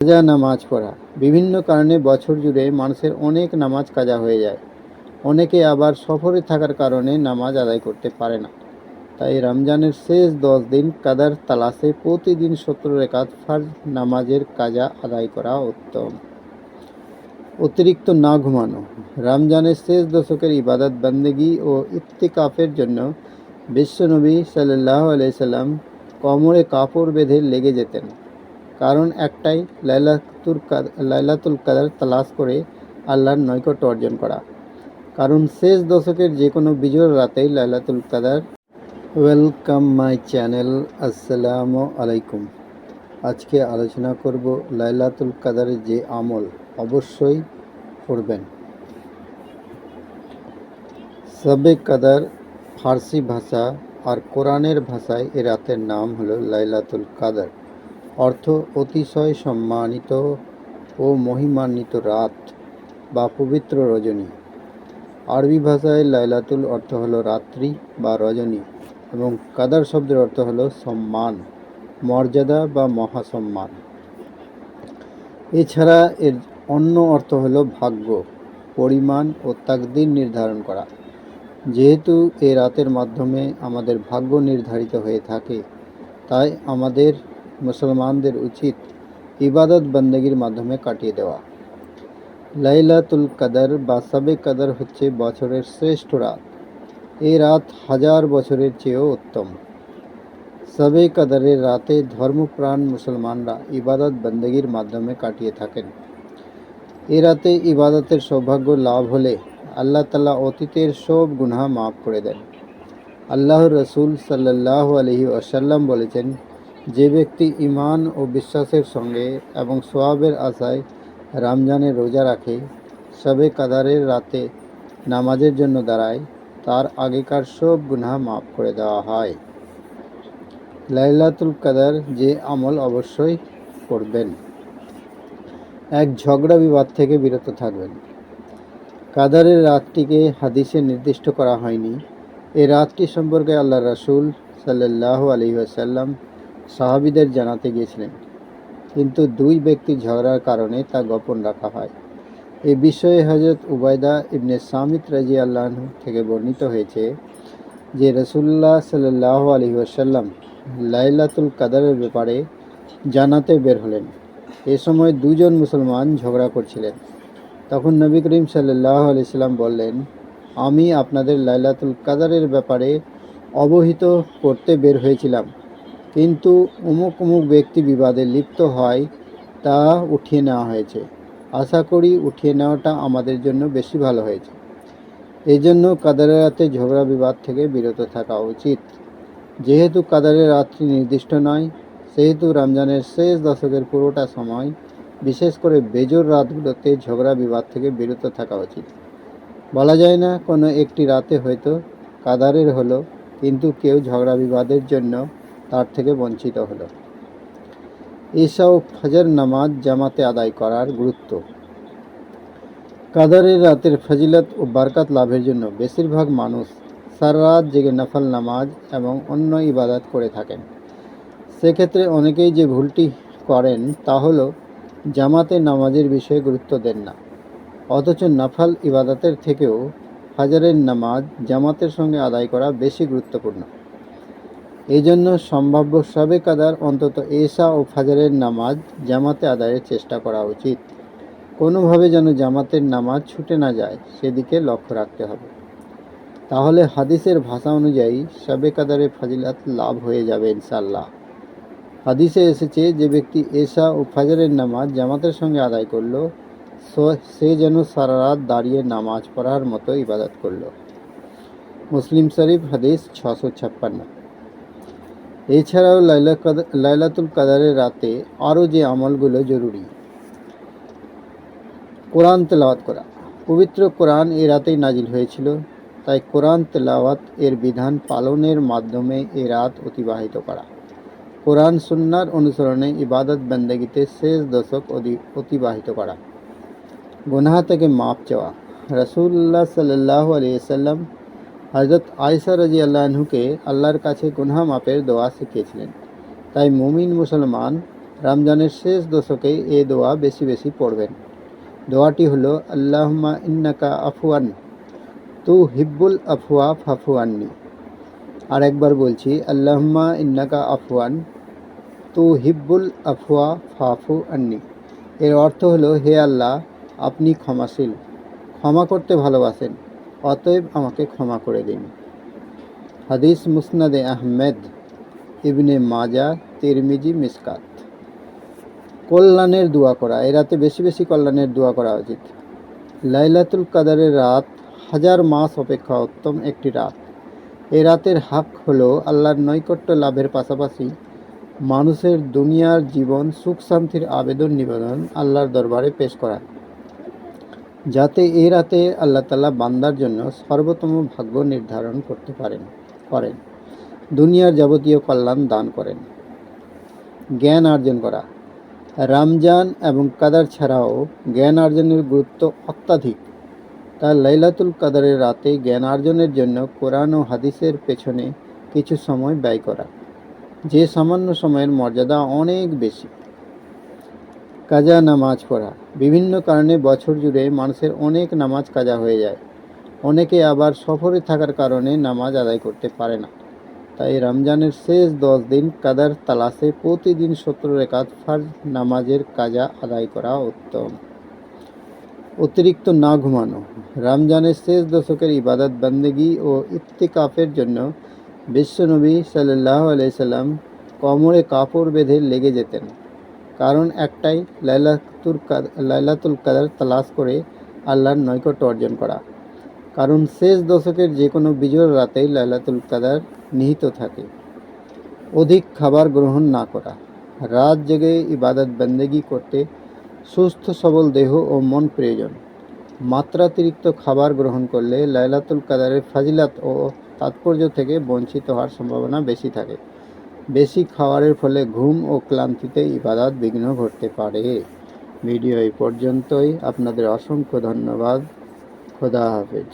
কাজা নামাজ পড়া। বিভিন্ন কারণে বছর জুড়ে মানুষের অনেক নামাজ কাজা হয়ে যায়। অনেকে আবার সফরে থাকার কারণে নামাজ আদায় করতে পারে না। তাই রমজানের শেষ 10 দিন কাদার তালাশে প্রতিদিন 17 রাকাত ফরজ নামাজের কাজা আদায় করা উত্তম। অতিরিক্ত না ঘুমানো। রমজানের শেষ দশকের ইবাদত বন্দেগী ও ইত্তিকাফের জন্য বিশ্বনবী সাল্লাল্লাহু আলাইহি সাল্লাম কোমরে কাপড় বেঁধে লেগে যেতেন। কারণ একটাই, লাইলাতুল কদর তালাশ করে আল্লাহর নৈকট্য অর্জন করা। কারণ শেষ দশকের যে কোনো বিজোড় রাতেই লাইলাতুল কদর। Welcome my channel. আসসালামু আলাইকুম। আজকে আলোচনা করব লাইলাতুল কদরের যে আমল অবশ্যই করবেন। শবে কদর ফার্সি ভাষা আর কোরআনের ভাষায় এ রাতের নাম হলো লাইলাতুল কদর। অর্থ অতিশয় সম্মানিত ও মহিমান্বিত রাত বা পবিত্র রজনী। আরবি ভাষায় লাইলাতুল অর্থ হলো রাত্রি বা রজনী এবং কদর শব্দের অর্থ হলো সম্মান, মর্যাদা বা মহাসম্মান। এছাড়া এর অন্য অর্থ হলো ভাগ্য, পরিমাণ ও তাকদীর নির্ধারণ করা। যেহেতু এ রাতের মাধ্যমে আমাদের ভাগ্য নির্ধারিত হয়ে থাকে, তাই আমাদের মুসলমানদের উচিত ইবাদত বন্দেগীর মাধ্যমে কাটিয়ে দেওয়া। লাইলাতুল কদর বা শবে কদর হচ্ছে বছরের শ্রেষ্ঠ রাত। এই রাত 1000 বছরের চেয়েও উত্তম। শবে কদরের রাতে ধর্মপ্রাণ মুসলমানরা ইবাদত বন্দেগীর মাধ্যমে কাটিয়ে থাকেন। এ রাতে ইবাদতের সৌভাগ্য লাভ হলে আল্লাহ তাআলা অতীতের সব গুনাহ মাফ করে দেন। আল্লাহর রসুল সাল্লাল্লাহু আলাইহি ওয়াসাল্লাম বলেছেন, যে ব্যক্তি ঈমান ও বিশ্বাসের সঙ্গে এবং সওয়াবের আশায় রমজানের রোজা রাখে, শবে কদরের রাতে নামাজের জন্য দাঁড়ায়, তার আগেকার সব গুনাহ মাফ করে দেওয়া হয়। লাইলাতুল কদর যে আমল অবশ্যই করবেন। এক, ঝগড়া বিবাদ থেকে বিরত থাকবেন। কদরের রাতটিকে হাদিসে নির্দিষ্ট করা হয়নি। এই রাতটি সম্পর্কে আল্লাহ রাসূল সাল্লাল্লাহু আলাইহি ওয়াসাল্লাম সাহাবীদের জানাতে গিয়েছিলেন, কিন্তু দুই ব্যক্তির ঝগড়ার কারণে তা গোপন রাখা হয়। এ বিষয়ে হযরত উবাইদা ইবনে সামিত রাদিয়াল্লাহু আনহু থেকে বর্ণিত হয়েছে যে রাসূলুল্লাহ সাল্লাল্লাহু আলাইহি ওয়াসাল্লাম লাইলাতুল কদরের ব্যাপারে জানাতে বের হলেন। এ সময় দুজন মুসলমান ঝগড়া করছিলেন। তখন নবী করিম সাল্লাল্লাহু আলাইহি সাল্লাম বললেন, আমি আপনাদের লাইলাতুল কদরের ব্যাপারে অবহিত করতে বের হয়েছিলাম, কিন্তু অমুক অমুক ব্যক্তি বিবাদে লিপ্ত হয়, তা উঠিয়ে নেওয়া হয়েছে। আশা করি উঠিয়ে নেওয়াটা আমাদের জন্য বেশি ভালো হয়েছে। এই জন্য কদরের রাতে ঝগড়া বিবাদ থেকে বিরত থাকা উচিত। যেহেতু কদরের রাতটি নির্দিষ্ট নয়, সেহেতু রমজানের শেষ দশকের পুরোটা সময়, বিশেষ করে বেজোর রাতগুলোতে ঝগড়া বিবাদ থেকে বিরত থাকা উচিত। বলা যায় না কোনো একটি রাতে হয়তো কদরের হলো, কিন্তু কেউ ঝগড়া বিবাদের জন্য তার থেকে বঞ্চিত হলো। ঈশা ও ফজর নামাজ জামাতে আদায় করার গুরুত্ব। কদরের রাতের ফজিলত ও বরকত লাভের জন্য বেশিরভাগ মানুষ সারা রাত জেগে নফল নামাজ এবং অন্য ইবাদত করে থাকেন। সেক্ষেত্রে অনেকেই যে ভুলটি করেন তা হলো জামাতে নামাজের বিষয়ে গুরুত্ব দেন না, অথচ নফল ইবাদতের থেকেও ফজরের নামাজ জামাতের সঙ্গে আদায় করা বেশি গুরুত্বপূর্ণ। এই জন্য সম্ভাব্য শবে কদর অন্তত ঈশা ও ফজরের নামাজ জামাতে আদায়ের চেষ্টা করা উচিত। কোনোভাবে যেন জামাতের নামাজ ছুটে না যায়, সেদিকে লক্ষ্য রাখতে হবে। তাহলে হাদিসের ভাষা অনুযায়ী শবে কদরে ফজিলত লাভ হয়ে যাবে ইনশাআল্লাহ। হাদিসে এসেছে, যে ব্যক্তি ঈশা ও ফজরের নামাজ জামাতের সঙ্গে আদায় করলো, সে যেন সারা রাত দাঁড়িয়ে নামাজ পড়ার মতো ইবাদত করলো। মুসলিম শরীফ হাদিস 656। এছাড়াও লাইলাতুল কদরের রাতে আরও যে আমলগুলো জরুরি। কোরআন তেলাওয়াত করা। পবিত্র কোরআন এই রাতেই নাজিল হয়েছিল, তাই কোরআন তেলাওয়াত এর বিধান পালনের মাধ্যমে এই রাত অতিবাহিত করা। কোরআন সুন্নাহর অনুসরণে ইবাদত বন্দেগীতে শেষ দশক অতিবাহিত করা। গুনাহ থেকে মাপ চাওয়া। রাসূলুল্লাহ সাল্লাল্লাহু আলাইহি ওয়াসাল্লাম হযরত আয়েশা রাদিয়াল্লাহু আনহুকে আল্লাহর কাছে গুনাহ মাপের দোয়া শিখিয়েছিলেন। তাই মুমিন মুসলমান রমজানের শেষ দশকে এই দোয়া বেশি বেশি পড়বেন। দোয়াটি হলো আল্লাহুম্মা ইন্নাকা আফওয়ান তু হিব্বুল আফওয়া ফাফু আন্নি। আর একবার বলছি, আল্লাহুম্মা ইন্নাকা আফওয়ান তু হিব্বুল আফওয়া ফাফু আন্নি। এর অর্থ হলো, হে আল্লাহ, আপনি ক্ষমাশীল, ক্ষমা করতে ভালোবাসেন, অতএব আমাকে ক্ষমা করে দিন। হাদিস মুসনাদে আহমেদ, ইবনে মাজা, তিরমিজি, মিসকাত। কল্যাণের দোয়া করা। এ রাতে বেশি বেশি কল্যাণের দোয়া করা উচিত। লাইলাতুল কাদারের রাত 1000 মাস অপেক্ষা উত্তম একটি রাত। এ রাতের হক হলো আল্লাহর নৈকট্য লাভের পাশাপাশি মানুষের দুনিয়ার জীবন সুখ শান্তির আবেদন নিবেদন আল্লাহর দরবারে পেশ করা, যাতে এ রাতে আল্লাহ তাআলা বান্দার জন্য সর্বোত্তম ভাগ্য নির্ধারণ করতে করেন, দুনিয়ার যাবতীয় কল্যাণ দান করেন। জ্ঞান অর্জন করা। রমজান এবং কাদার ছাড়াও জ্ঞান অর্জনের গুরুত্ব অত্যাধিক। তাই লাইলাতুল কাদারের রাতে জ্ঞান অর্জনের জন্য কোরআন ও হাদিসের পেছনে কিছু সময় ব্যয় করা, যে সামান্য সময়ের মর্যাদা অনেক বেশি। কাজা নামাজ পড়া। বিভিন্ন কারণে বছর জুড়ে মানুষের অনেক নামাজ কাজা হয়ে যায়। অনেকে আবার সফরে থাকার কারণে নামাজ আদায় করতে পারে না। তাই রমজানের শেষ 10 দিন কাদার তালাশে প্রতিদিন 70 রাকাত ফরজ নামাজের কাজা আদায় করা উত্তম। অতিরিক্ত না ঘুমানো। রমজানের শেষ দশকের ইবাদত বন্দেগী ও ইত্তিকাফের জন্য বিশ্বনবী সাল্লাল্লাহু আলাইহি সাল্লাম কোমরে কাপড় বেঁধে লেগে যেতেন। কারণ একটাই, লাইলাতুল কাদর তালাশ করে আল্লাহর নৈকট্য অর্জন করা। কারণ শেষ দশকের যে কোনো বিজোড় রাতেই লাইলাতুল কাদর নিহিত থাকে। অধিক খাবার গ্রহণ না করা। রাত জেগে ইবাদত বন্দেগী করতে সুস্থ সবল দেহ ও মন প্রয়োজন। মাত্রাতিরিক্ত খাবার গ্রহণ করলে লাইলাতুল কাদরের ফাজিলাত ও তাৎপর্য থেকে বঞ্চিত হওয়ার সম্ভাবনা বেশি থাকে। বেশি খাবারের ফলে ঘুম ও ক্লান্তিতে ইবাদত বিঘ্ন ঘটতে পারে। ভিডিও এই পর্যন্তই। আপনাদের অসংখ্য ধন্যবাদ। খোদা হাফেজ।